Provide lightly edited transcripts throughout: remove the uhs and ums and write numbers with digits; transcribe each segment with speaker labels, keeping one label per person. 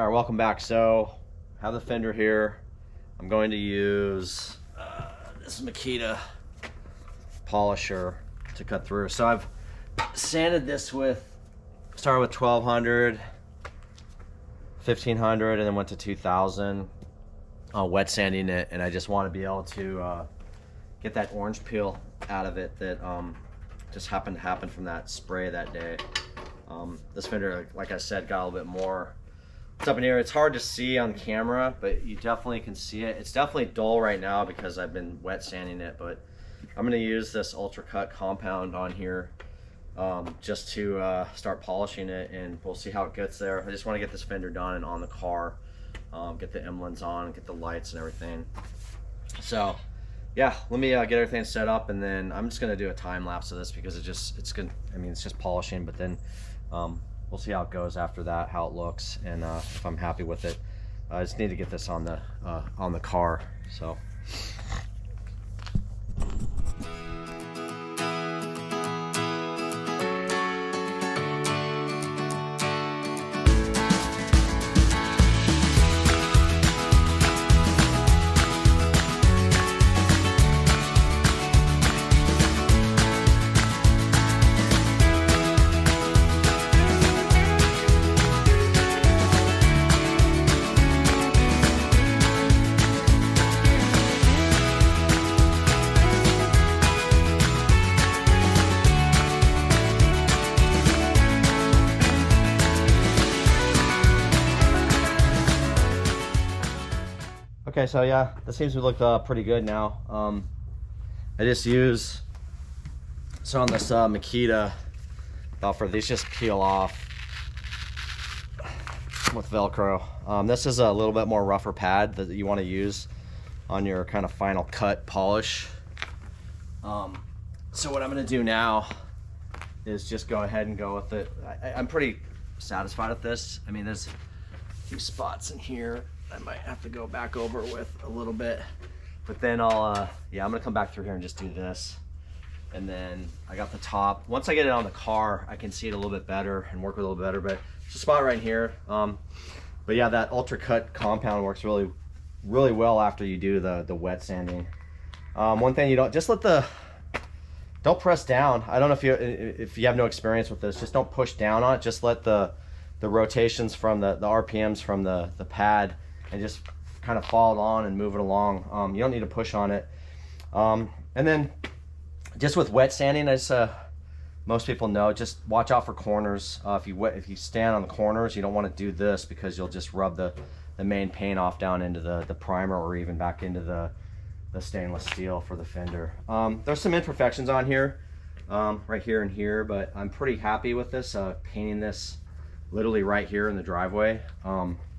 Speaker 1: All right, welcome back. So I have the fender here. I'm going to use this Makita polisher to cut through. So I've sanded this with, started with 1200, 1500, and then went to 2000, wet sanding it. And I just want to be able to get that orange peel out of it that just happened to happen from that spray that day. This fender, like I said, got a little bit more. It's up in here. It's hard to see on camera, but you definitely can see it. It's definitely dull right now because I've been wet sanding it, but I'm going to use this ultra cut compound on here just to start polishing it, and we'll see how it gets there. I just want to get this fender done and on the car, get the emblems on, get the lights and everything. So yeah, let me get everything set up, and then I'm just going to do a time lapse of this because it's good. I mean, it's just polishing, but then we'll see how it goes after that, how it looks, and if I'm happy with it. I just need to get this on the car. So. Okay, so yeah, this seems to look pretty good now. I just use, so on this Makita buffer, these just peel off with Velcro. This is a little bit more rougher pad that you want to use on your kind of final cut polish. So what I'm going to do now is just go ahead and go with it. I'm pretty satisfied with this. I mean, there's a few spots in here I might have to go back over with a little bit, but then I'll yeah, I'm gonna come back through here and just do this, and then I got the top. Once I get it on the car, I can see it a little bit better and work with it a little better, but it's a spot right here. But yeah, that ultra cut compound works really well after you do the wet sanding. One thing, you don't press down. I don't know if you have no experience with this, just don't push down on it. Just let the rotations from the RPMs from the pad, and just kind of follow it on and move it along. You don't need to push on it. And then just with wet sanding, most people know, just watch out for corners. If you stand on the corners, you don't want to do this because you'll just rub the main paint off down into the primer, or even back into the stainless steel for the fender. There's some imperfections on here, right here and here, but I'm pretty happy with this, painting this literally right here in the driveway.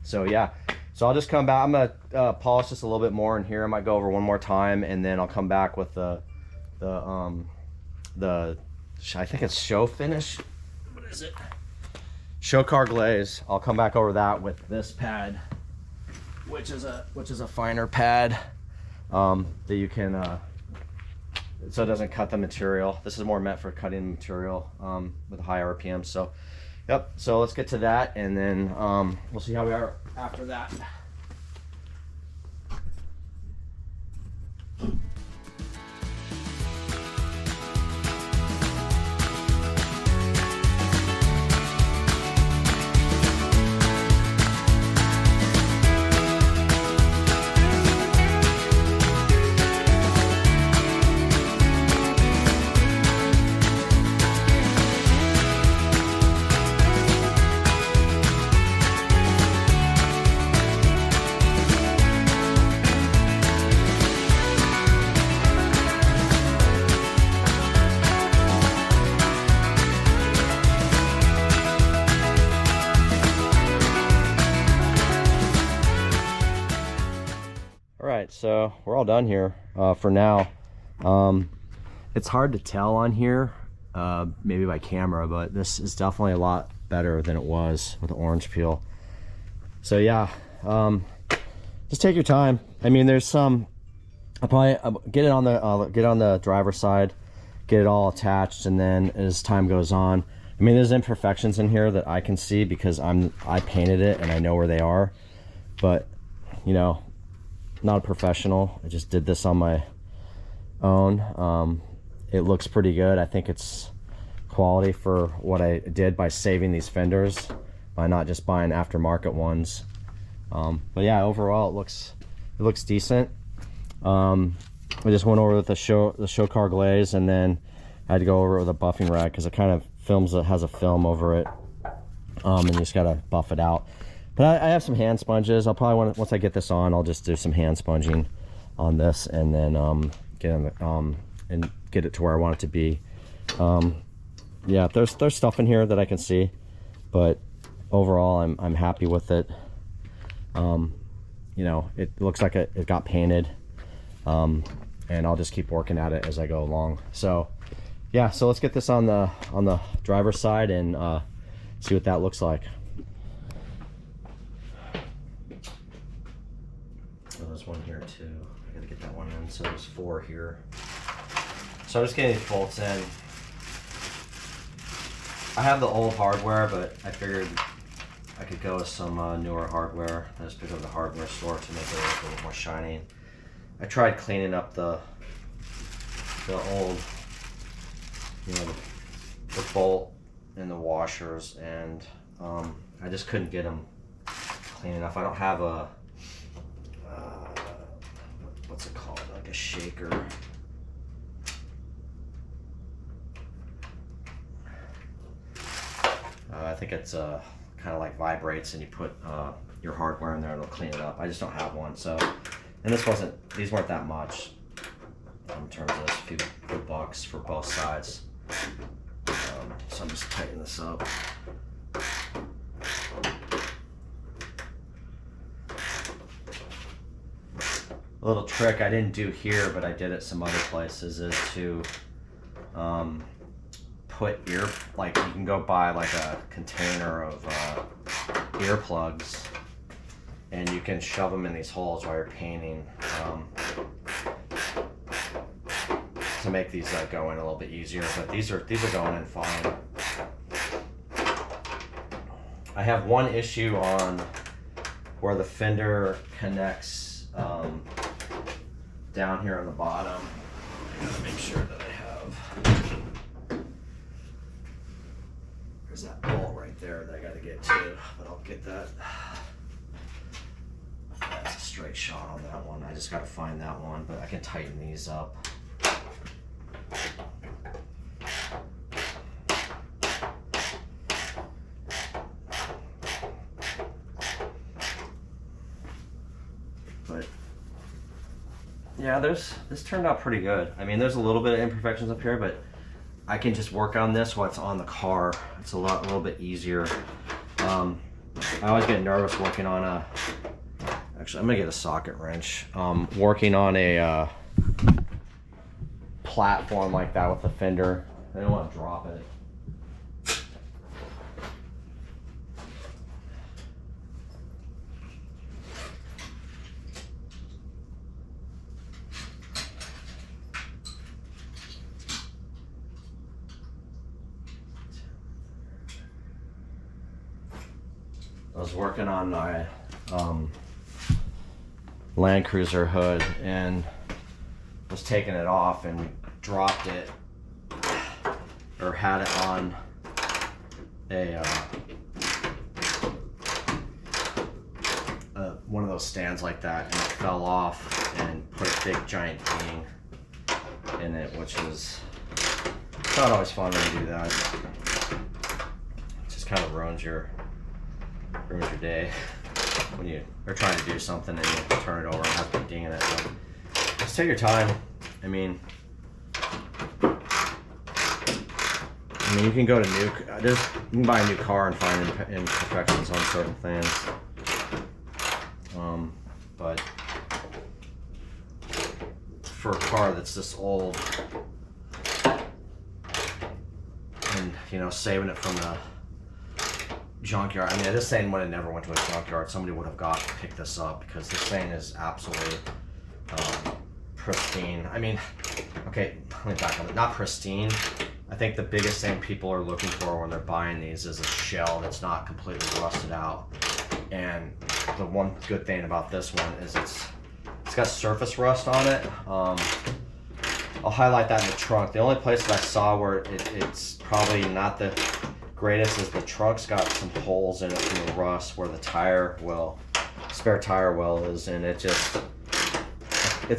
Speaker 1: So yeah, so I'll just come back. I'm gonna polish this a little bit more in here. I might go over one more time, and then I'll come back with the I think it's show finish. What is it? Show car glaze. I'll come back over that with this pad, which is a finer pad that you can so it doesn't cut the material. This is more meant for cutting material with a high RPM. So yep, so let's get to that, and then we'll see how we are after that. So we're all done here for now. It's hard to tell on here, maybe by camera, but this is definitely a lot better than it was with the orange peel. So yeah, just take your time. I mean, there's some, I'll probably get on the driver's side, get it all attached, and then as time goes on, I mean, there's imperfections in here that I can see because I painted it and I know where they are, but you know, not a professional. I just did this on my own. It looks pretty good. I think it's quality for what I did by saving these fenders, by not just buying aftermarket ones. But yeah, overall it looks decent. I just went over with the show car glaze, and then I had to go over it with a buffing rag because it kind of has a film over it, and you just gotta buff it out. But I have some hand sponges. I'll probably once I get this on, I'll just do some hand sponging on this, and then and get it to where I want it to be. Yeah, there's stuff in here that I can see, but overall I'm happy with it. You know, it looks like it got painted, and I'll just keep working at it as I go along. So yeah, so let's get this on the driver's side and see what that looks like. Oh, there's one here too. I gotta get that one in. So there's 4 here. So I'm just getting these bolts in. I have the old hardware, but I figured I could go with some newer hardware. I just picked up the hardware store to make it look a little more shiny. I tried cleaning up the old, you know, the bolt and the washers, and I just couldn't get them clean enough. I don't have a what's it called, like a shaker. I think it's kind of like vibrates, and you put your hardware in there and it'll clean it up. I just don't have one. So, and these weren't that much in terms of a few bucks for both sides. So I'm just tightening this up. A little trick I didn't do here, but I did it some other places, is to put like you can go buy like a container of earplugs, and you can shove them in these holes while you're painting, to make these go in a little bit easier. But these are going in fine. I have one issue on where the fender connects down here on the bottom. I gotta make sure that I have. There's that bolt right there that I gotta get to, but I'll get that. That's a straight shot on that one. I just gotta find that one, but I can tighten these up. But yeah, this turned out pretty good. I mean, there's a little bit of imperfections up here, but I can just work on this while it's on the car. It's a little bit easier. I always get nervous working on actually I'm gonna get a socket wrench. Working on a platform like that with a fender. I don't want to drop it. I was working on my Land Cruiser hood and was taking it off and dropped it, or had it on a one of those stands like that, and it fell off and put a big giant ding in it, which is not always fun when you do that. It just kind of ruins your day when you are trying to do something and you turn it over and have to ding in it. So just take your time. I mean, you can go to you can buy a new car and find imperfections on certain things. But for a car that's this old, and you know, saving it from the junkyard. I mean, this thing would have never went to a junkyard. Somebody would have picked this up, because this thing is absolutely pristine. I mean, okay, let me back up. Not pristine. I think the biggest thing people are looking for when they're buying these is a shell that's not completely rusted out. And the one good thing about this one is it's got surface rust on it. I'll highlight that in the trunk. The only place that I saw where it's probably not the greatest is the trunk's got some holes in it from the rust where the tire well, spare tire well is, and it's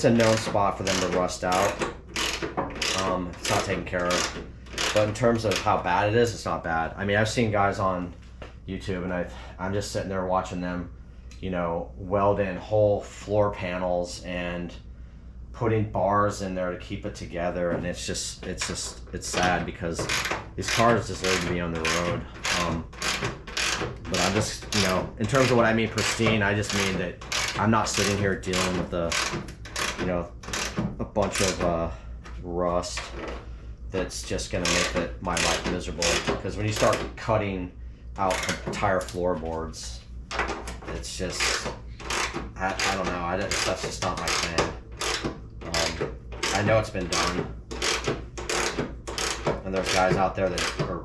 Speaker 1: a known spot for them to rust out. It's not taken care of. But in terms of how bad it is, it's not bad. I mean, I've seen guys on YouTube, and I'm just sitting there watching them, you know, weld in whole floor panels and putting bars in there to keep it together, and it's sad because these cars deserve to be on the road. But I'm just, you know, in terms of what I mean pristine, I just mean that I'm not sitting here dealing with you know, a bunch of rust that's just gonna make my life miserable. Because when you start cutting out tire floorboards, it's just, I don't know, that's just not my thing. I know it's been done, and there's guys out there that are,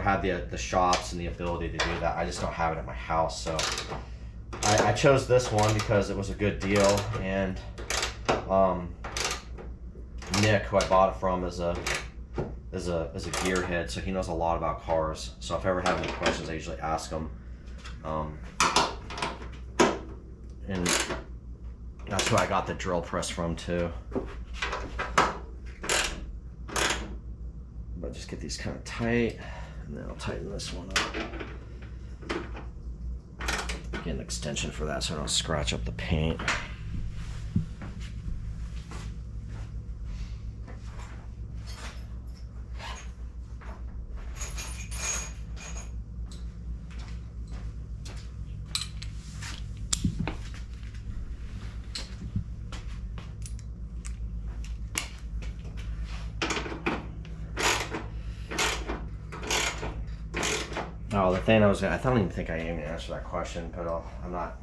Speaker 1: have the shops and the ability to do that. I just don't have it at my house, so I chose this one because it was a good deal, and Nick, who I bought it from, is a gearhead, so he knows a lot about cars. So if I ever have any questions, I usually ask him. And that's who I got the drill press from too. But just get these kind of tight, and then I'll tighten this one up. Get an extension for that so I don't scratch up the paint. Oh, the thing I don't even think I even answered that question, but I'm not.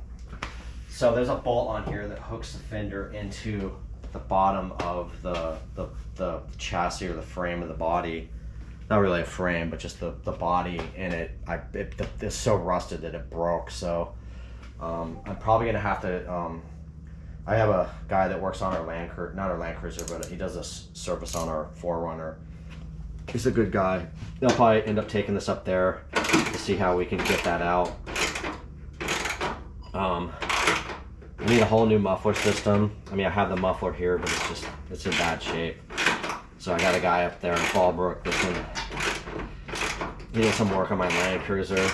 Speaker 1: So there's a bolt on here that hooks the fender into the bottom of the chassis or the frame of the body. Not really a frame, but just the body, and it's so rusted that it broke. So I'm probably gonna have to. I have a guy that works on our not our Land Cruiser, but he does a service on our 4Runner. He's a good guy. They'll probably end up taking this up there to see how we can get that out. We need a whole new muffler system. I mean, I have the muffler here, but it's in bad shape. So I got a guy up there in Fallbrook that he did some work on my Land Cruiser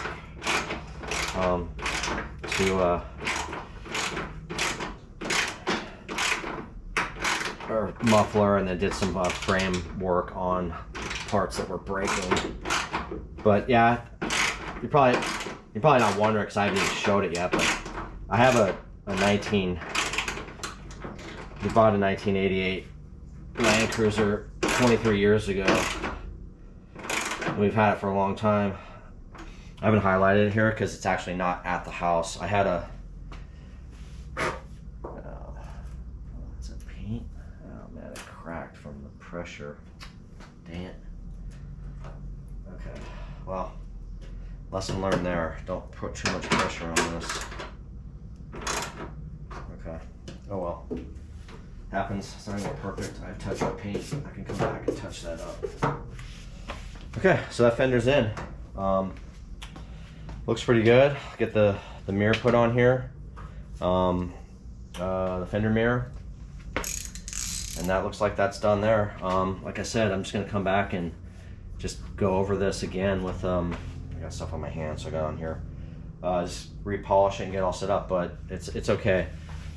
Speaker 1: or muffler, and then did some frame work on parts that were breaking. But yeah, you're probably not wondering because I haven't even showed it yet, but I have we bought a 1988 Land Cruiser 23 years ago. We've had it for a long time. I haven't highlighted it here because it's actually not at the house. I had a it's a paint. Oh man, it cracked from the pressure. Dang it. Okay, well, lesson learned there. Don't put too much pressure on this. Okay, oh well. Happens, it's not gonna be perfect. I touch up paint, I can come back and touch that up. Okay, so that fender's in. Looks pretty good. Get the mirror put on here. The fender mirror. And that looks like that's done there. Like I said, I'm just gonna come back and just go over this again with, I got stuff on my hands, so I got on here. Just repolish it and get all set up, but it's okay.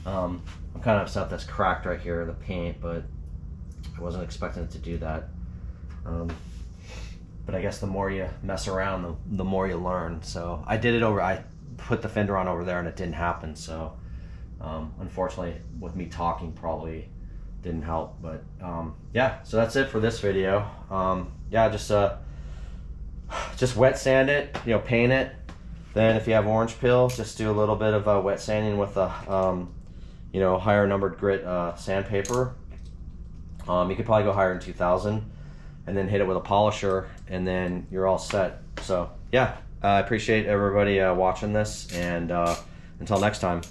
Speaker 1: I'm kind of upset that's cracked right here, the paint, but I wasn't expecting it to do that. But I guess the more you mess around, the more you learn. So I did it I put the fender on over there and it didn't happen. So unfortunately, with me talking, probably didn't help. But yeah, so that's it for this video. Yeah, just wet sand it, paint it. Then if you have orange peel, just do a little bit of wet sanding with a higher numbered grit sandpaper. You could probably go higher than 2000. and then hit it with a polisher, and then you're all set. So yeah, I appreciate everybody watching this, and until next time.